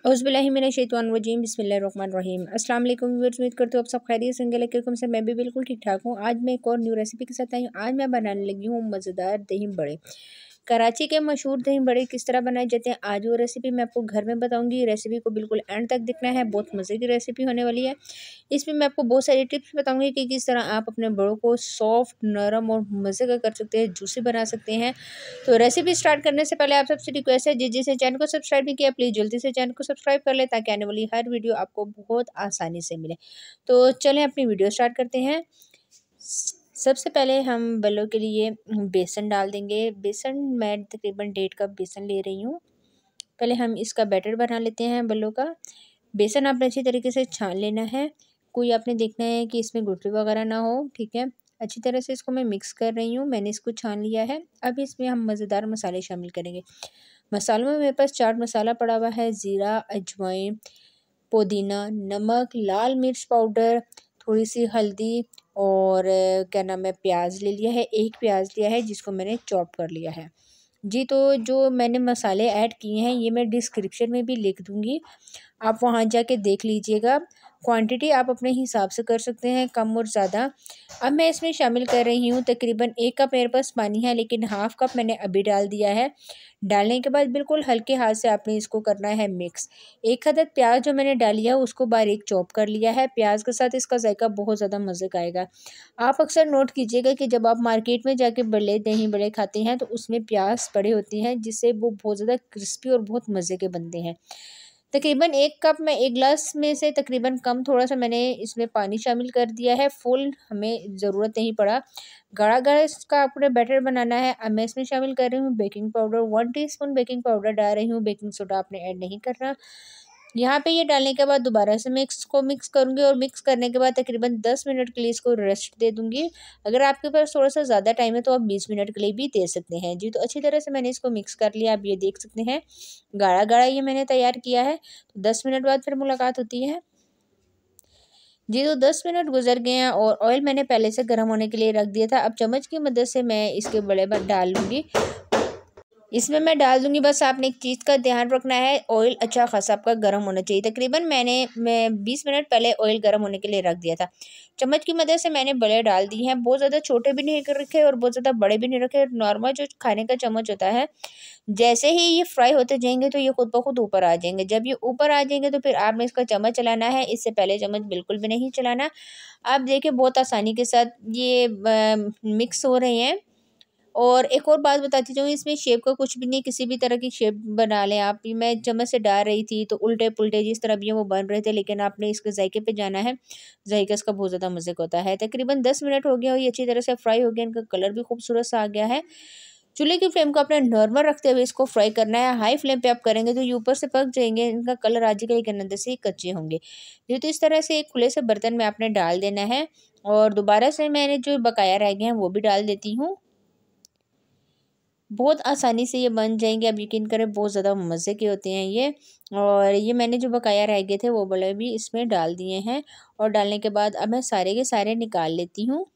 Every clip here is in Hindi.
औज़ुबिल्लाहिमिनश्शैतानिर्रजीम बिस्मिल्लाहिर्रहमानिर्रहीम। अस्सलाम वालेकुम व्यूअर्स, उम्मीद करते हो आप सब खैरियत से होंगे। लेकिन से मैं भी बिल्कुल ठीक ठाक हूँ। आज मैं एक और न्यू रेसिपी के साथ आई हूँ। आज मैं बनाने लगी हूँ मज़ेदार दही बड़े। कराची के मशहूर दही बड़े किस तरह बनाए जाते हैं, आज वो रेसिपी मैं आपको घर में बताऊंगी। रेसिपी को बिल्कुल एंड तक देखना है, बहुत मज़े की रेसिपी होने वाली है। इसमें मैं आपको बहुत सारी टिप्स बताऊंगी कि किस तरह आप अपने बड़ों को सॉफ्ट, नरम और मज़े का कर सकते हैं, जूसी बना सकते हैं। तो रेसिपी स्टार्ट करने से पहले आप सबसे रिक्वेस्ट है, जिसने चैनल को सब्सक्राइब नहीं किया प्लीज़ जल्दी से चैनल को सब्सक्राइब कर ले, ताकि आने वाली हर वीडियो आपको बहुत आसानी से मिले। तो चलें अपनी वीडियो स्टार्ट करते हैं। सबसे पहले हम बल्लों के लिए बेसन डाल देंगे। बेसन मैं तकरीबन 1.5 कप बेसन ले रही हूँ। पहले हम इसका बैटर बना लेते हैं बल्लों का। बेसन आपने अच्छी तरीके से छान लेना है। कोई आपने देखना है कि इसमें गुठली वगैरह ना हो, ठीक है। अच्छी तरह से इसको मैं मिक्स कर रही हूँ, मैंने इसको छान लिया है। अब इसमें हम मज़ेदार मसाले शामिल करेंगे। मसालों में मेरे पास चाट मसाला पड़ा हुआ है, ज़ीरा, अजवाइन, पुदीना, नमक, लाल मिर्च पाउडर, थोड़ी सी हल्दी और क्या नाम है, प्याज ले लिया है। एक प्याज लिया है जिसको मैंने चॉप कर लिया है जी। तो जो मैंने मसाले ऐड किए हैं ये मैं डिस्क्रिप्शन में भी लिख दूँगी, आप वहाँ जाके देख लीजिएगा। क्वांटिटी आप अपने हिसाब से कर सकते हैं, कम और ज़्यादा। अब मैं इसमें शामिल कर रही हूँ तकरीबन 1 कप मेरे पास पानी है, लेकिन हाफ़ कप मैंने अभी डाल दिया है। डालने के बाद बिल्कुल हल्के हाथ से आपने इसको करना है मिक्स। 1 अदद प्याज जो मैंने डाली है उसको बारीक चॉप कर लिया है। प्याज के साथ इसका जायका बहुत ज़्यादा मज़े का आएगा। आप अक्सर नोट कीजिएगा कि जब आप मार्केट में जाके बड़े दही बड़े खाते हैं तो उसमें प्याज पड़े होती हैं, जिससे वो बहुत ज़्यादा क्रिस्पी और बहुत मज़े के बनते हैं। तकरीबन 1 कप में 1 गिलास में से तकरीबन कम थोड़ा-सा मैंने इसमें पानी शामिल कर दिया है। फुल हमें ज़रूरत नहीं पड़ा। गाढ़ा-गाढ़ा इसका आपने बैटर बनाना है। अब मैं इसमें शामिल कर रही हूँ baking powder, 1 teaspoon baking powder डाल रही हूँ, बेकिंग सोडा आपने ऐड नहीं करना। यहाँ पे ये डालने के बाद दोबारा से मिक्स करूँगी और मिक्स करने के बाद तकरीबन 10 मिनट के लिए इसको रेस्ट दे दूँगी। अगर आपके पास थोड़ा-सा ज़्यादा टाइम है तो आप 20 मिनट के लिए भी दे सकते हैं जी। तो अच्छी तरह से मैंने इसको मिक्स कर लिया, आप ये देख सकते हैं गाढ़ा-गाढ़ा ये मैंने तैयार किया है। तो 10 मिनट बाद फिर मुलाकात होती है जी। तो 10 मिनट गुजर गए हैं और ऑयल मैंने पहले से गर्म होने के लिए रख दिया था। अब चम्मच की मदद से मैं इसके बड़े डाल लूँगी। इसमें मैं डाल दूँगी, बस आपने एक चीज़ का ध्यान रखना है, ऑयल अच्छा ख़ासा आपका गर्म होना चाहिए। तकरीबन मैं 20 मिनट पहले ऑयल गर्म होने के लिए रख दिया था। चम्मच की मदद से मैंने बड़े डाल दिए हैं। बहुत ज़्यादा छोटे भी नहीं कर रखे और बहुत ज़्यादा बड़े भी नहीं रखे। नॉर्मल जो खाने का चम्मच होता है, जैसे ही ये फ्राई होते जाएंगे तो ये खुद ब खुद ऊपर आ जाएंगे। जब ये ऊपर आ जाएंगे तो फिर आपने इसका चम्मच चलाना है, इससे पहले चम्मच बिल्कुल भी नहीं चलाना। आप देखिए बहुत आसानी के साथ ये मिक्स हो रहे हैं। और एक और बात बताती जाऊँ, इसमें शेप का कुछ भी नहीं, किसी भी तरह की शेप बना लें आप। मैं चम्मच से डाल रही थी तो उल्टे-पुल्टे जिस तरह भी हैं वो बन रहे थे, लेकिन आपने इसके जायके पे जाना है। जायका इसका बहुत ज़्यादा मज़े का होता है। तकरीबन 10 मिनट हो गया और ये अच्छी तरह से फ्राई हो गया, इनका कलर भी खूबसूरत सा आ गया है। चूल्हे की फ्लेम को आपने नॉर्मल रखते हुए इसको फ्राई करना है। हाई फ्लेम पे आप करेंगे तो ये ऊपर से पक जाएँगे, इनका कलर आ जाएगा, लेकिन अंदर से ये कच्चे होंगे। ये तो इस तरह से एक खुले से बर्तन में आपने डाल देना है और दोबारा से मैंने जो बकाया रह गए हैं वो भी डाल देती हूँ। बहुत आसानी से ये बन जाएंगे, आप यकीन करें बहुत ज़्यादा मज़े के होते हैं ये। और ये मैंने जो बकाया रह गए थे वो बड़े भी इसमें डाल दिए हैं और डालने के बाद अब मैं सारे के सारे निकाल लेती हूँ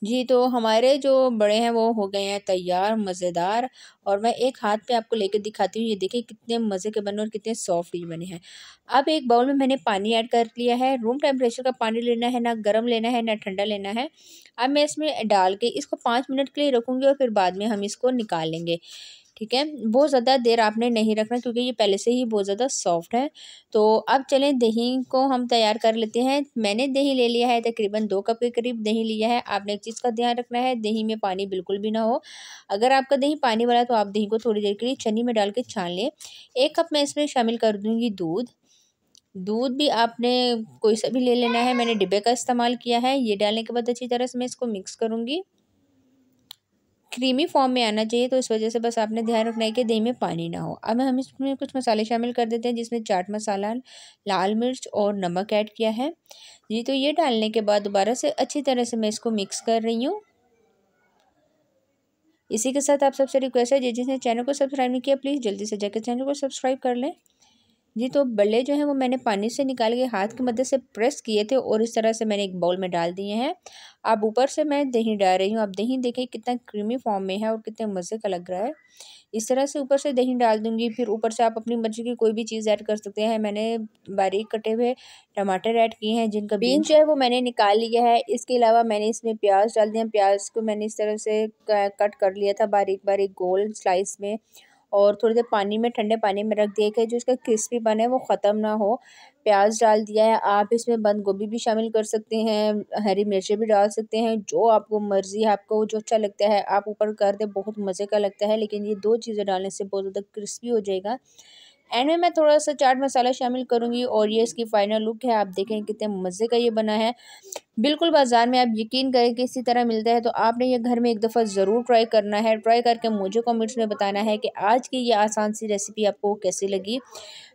जी। तो हमारे जो बड़े हैं वो हो गए हैं तैयार, मज़ेदार। और मैं एक हाथ पे आपको लेके दिखाती हूँ, ये देखिए कितने मज़े के बने और कितने सॉफ्ट ये बने हैं। अब एक बाउल में मैंने पानी ऐड कर लिया है। रूम टेम्परेचर का पानी लेना है, ना गर्म लेना है ना ठंडा लेना है। अब मैं इसमें डाल के इसको 5 मिनट के लिए रखूँगी और फिर बाद में हम इसको निकाल लेंगे, ठीक है। बहुत ज़्यादा देर आपने नहीं रखना क्योंकि ये पहले से ही बहुत ज़्यादा सॉफ्ट है। तो अब चलें दही को हम तैयार कर लेते हैं। मैंने दही ले लिया है, तकरीबन 2 कप के करीब दही लिया है। आपने एक चीज़ का ध्यान रखना है, दही में पानी बिल्कुल भी ना हो। अगर आपका दही पानी वाला है तो आप दही को थोड़ी देर के लिए छन्नी में डाल के छान लें। 1 कप मैं इसमें शामिल कर दूँगी दूध। दूध भी आपने कोई सा भी ले लेना है, मैंने डिब्बे का इस्तेमाल किया है। ये डालने के बाद अच्छी तरह से मैं इसको मिक्स करूँगी। क्रीमी फॉर्म में आना चाहिए, तो इस वजह से बस आपने ध्यान रखना है कि दही में पानी ना हो। अब हम इसमें कुछ मसाले शामिल कर देते हैं, जिसमें चाट मसाला, लाल मिर्च और नमक ऐड किया है जी। तो ये डालने के बाद दोबारा से अच्छी तरह से मैं इसको मिक्स कर रही हूँ। इसी के साथ आप सबसे रिक्वेस्ट है, जिसने चैनल को सब्सक्राइब नहीं किया प्लीज़ जल्दी से जाकर चैनल को सब्सक्राइब कर लें। जी, तो बल्ले जो हैं वो मैंने पानी से निकाल के हाथ की मदद से प्रेस किए थे और इस तरह से मैंने एक बाउल में डाल दिए हैं। अब ऊपर से मैं दही डाल रही हूँ। अब दही देखिए कितना क्रीमी फॉर्म में है और कितने मज़े का लग रहा है। इस तरह से ऊपर से दही डाल दूँगी, फिर ऊपर से आप अपनी मर्ज़ी की कोई भी चीज़ ऐड कर सकते हैं। मैंने बारीक कटे हुए टमाटर ऐड किए हैं, जिनका बीज जो है वो मैंने निकाल लिया है। इसके अलावा मैंने इसमें प्याज़ डाल दिया। प्याज़ को मैंने इस तरह से क कट कर लिया था बारीक-बारीक गोल स्लाइस में, और थोड़ी देर पानी में, ठंडे पानी में रख दिया कि जो इसका क्रिस्पीपन है वो ख़त्म ना हो। प्याज़ डाल दिया है। आप इसमें बंद गोभी भी शामिल कर सकते हैं, हरी मिर्चें भी डाल सकते हैं, जो आपको मर्ज़ी है, आपको जो अच्छा लगता है आप ऊपर कर दें, बहुत मज़े का लगता है। लेकिन ये 2 चीज़ें डालने से बहुत ज़्यादा क्रिस्पी हो जाएगा। एंड में मैं थोड़ा-सा चाट मसाला शामिल करूँगी और ये इसकी फाइनल लुक है। आप देखें कितने मज़े का ये बना है। बिल्कुल बाज़ार में आप यकीन करें कि इसी तरह मिलता है, तो आपने ये घर में एक दफ़ा ज़रूर ट्राई करना है। ट्राई करके मुझे कमेंट्स में बताना है कि आज की ये आसान सी रेसिपी आपको कैसी लगी।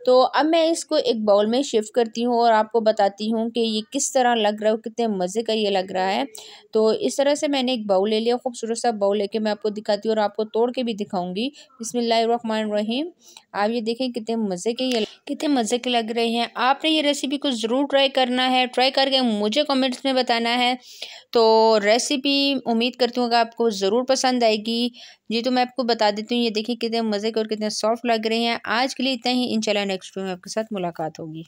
तो अब मैं इसको एक बाउल में शिफ्ट करती हूँ और आपको बताती हूँ कि ये किस तरह लग रहा है और कितने मज़े का ये लग रहा है। तो इस तरह से मैंने एक बाउल ले लिया, खूबसूरत सा बाउल लेके मैं आपको दिखाती हूँ और आपको तोड़ के भी दिखाऊँगी। बिस्मिल्लाहिर्रहमानिर्रहीम। आप ये देखें कितने मज़े के लग रहे हैं। आपने ये रेसिपी को ज़रूर ट्राई करना है। ट्राई करके मुझे कमेंट्स में बताना है। तो रेसिपी उम्मीद करती हूँ कि आपको ज़रूर पसंद आएगी। जी, तो मैं आपको बता देती हूँ, ये देखिए कितने मज़े के और कितने सॉफ्ट लग रहे हैं। आज के लिए इतना ही, इंशाल्लाह नेक्स्ट वीडियो में आपके साथ मुलाकात होगी।